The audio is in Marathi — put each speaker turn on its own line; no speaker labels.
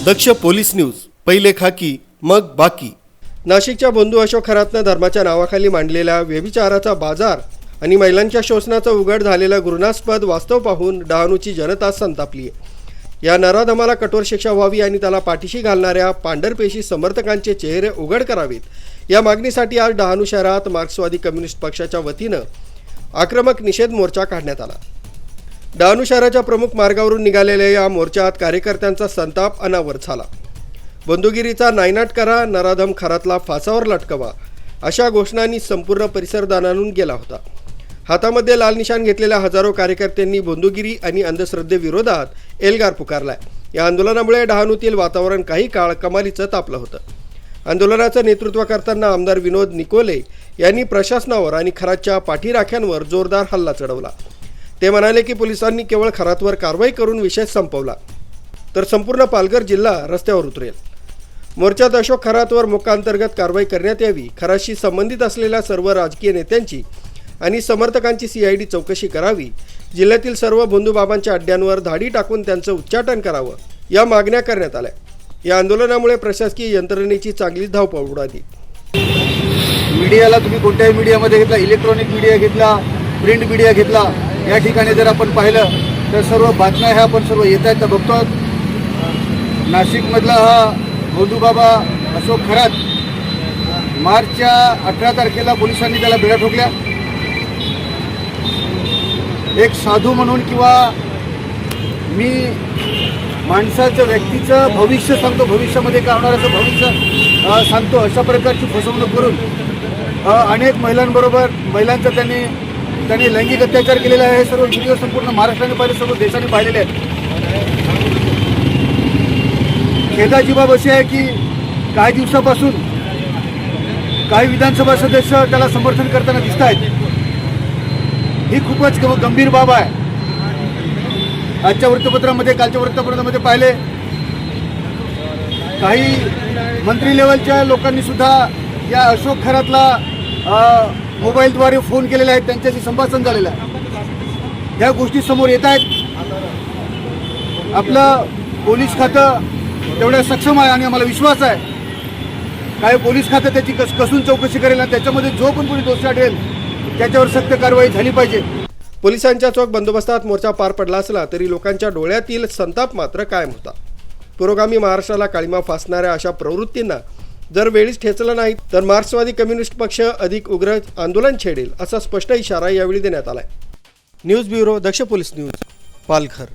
दक्ष पोलीस न्यूज, पहिले खाकी मग बाकी। नाशिकच्या बंधू अशोक खरातनं धर्माच्या नावाखाली मांडलेला व्यभिचाराचा बाजार आणि महिलांच्या शोषणाचा उघड झालेला घृणास्पद वास्तव पाहून डहाणूची जनता संतापली आहे। या नराधमाला कठोर शिक्षा व्हावी आणि त्याला पाठीशी घालणाऱ्या पांढरपेशी समर्थकांचे चेहरे उघड करावेत या मागणीसाठी आज डहाणू शहरात मार्क्सवादी कम्युनिस्ट पक्षाच्या वतीनं आक्रमक निषेध मोर्चा काढण्यात आला। डहाणू शहराच्या प्रमुख मार्गावरून निघालेल्या या मोर्चात कार्यकर्त्यांचा संताप अनावर झाला। बंधुगिरीचा नायनाट करा, नराधम खरातला फासावर लटकवा अशा घोषणांनी संपूर्ण परिसर दणाणून गेला होता। हातामध्ये लाल निशाण घेतलेल्या हजारो कार्यकर्त्यांनी बंधुगिरी आणि अंधश्रद्धेविरोधात एल्गार पुकारलाय। या आंदोलनामुळे डहाणूतील वातावरण काही काळ कमालीचं तापलं होतं। आंदोलनाचं नेतृत्व करताना आमदार विनोद निकोले यांनी प्रशासनावर आणि खरातच्या पाठीराख्यांवर जोरदार हल्ला चढवला। ते म्हणाले की पोलिसांनी केवळ खरातवर कारवाई करून विषय संपवला तर संपूर्ण पालघर जिल्हा रस्त्यावर उतरेल। मोर्चात अशोक खरातवर मोक्काअंतर्गत कारवाई करण्यात यावी, खरातशी संबंधित असलेल्या सर्व राजकीय नेत्यांची आणि समर्थकांची CID चौकशी करावी, जिल्ह्यातील सर्व बंधुबाबांच्या अड्ड्यांवर धाडी टाकून त्यांचं उच्चाटन करावं या मागण्या करण्यात आल्या। या आंदोलनामुळे प्रशासकीय यंत्रणेची चांगलीच धावपळ उडाली।
मीडियाला तुम्ही कोणत्याही मीडियामध्ये घेतला, इलेक्ट्रॉनिक मीडिया घेतला, प्रिंट मीडिया घेतला, या ठिकाणी जर आपण पाहिलं तर सर्व बातम्या ह्या आपण सर्व येत आहेत तर बघतो। नाशिकमधला हा बंधुबाबा अशोक खरात मार्चच्या 18 तारखेला पोलिसांनी त्याला बेड्या ठोकल्या। एक साधू म्हणून किंवा मी माणसाचं व्यक्तीचं भविष्य सांगतो, भविष्यामध्ये काय होणार असं भविष्य सांगतो, अशा प्रकारची फसवणूक करून अनेक महिलांचा त्यांनी लैंगिक अत्याचार केलेला आहे। हे सर्व व्हिडिओ संपूर्ण महाराष्ट्राने पाहिले, सर्व देशाने पाहिलेले आहेत। खेदाची बाब अशी आहे की काही दिवसापासून काही विधानसभा सदस्य त्याला समर्थन करताना दिसत आहेत। ही खूपच गंभीर बाब आहे। आजच्या वृत्तपत्रामध्ये, कालच्या वृत्तपत्रामध्ये पाहिले काही मंत्री लेवलच्या लोकांनी सुद्धा या अशोक खरातला मोबाईलद्वारे फोन केलेले आहेत, त्यांच्याशी संभाषण झालेलं आहे। ह्या गोष्टी समोर येत आहेत। आपलं पोलीस खातं तेवढं सक्षम आहे आणि आम्हाला विश्वास आहे काय पोलीस खातं त्याची कसून चौकशी करेल आणि त्याच्यामध्ये जो पण कोणी दोषी आढळेल त्याच्यावर सक्त कारवाई झाली पाहिजे।
पोलिसांच्या चोख बंदोबस्तात मोर्चा पार पडला असला तरी लोकांच्या डोळ्यातील संताप मात्र कायम होता। पुरोगामी महाराष्ट्राला काळीमा फासणाऱ्या अशा प्रवृत्तींना जर वेळीच ठेचलं नाही तर मार्क्सवादी कम्युनिस्ट पक्ष अधिक उग्र आंदोलन छेडेल असा स्पष्ट इशारा यावेळी देण्यात आलाय। न्यूज ब्युरो, दक्ष पोलीस न्यूज, पालघर।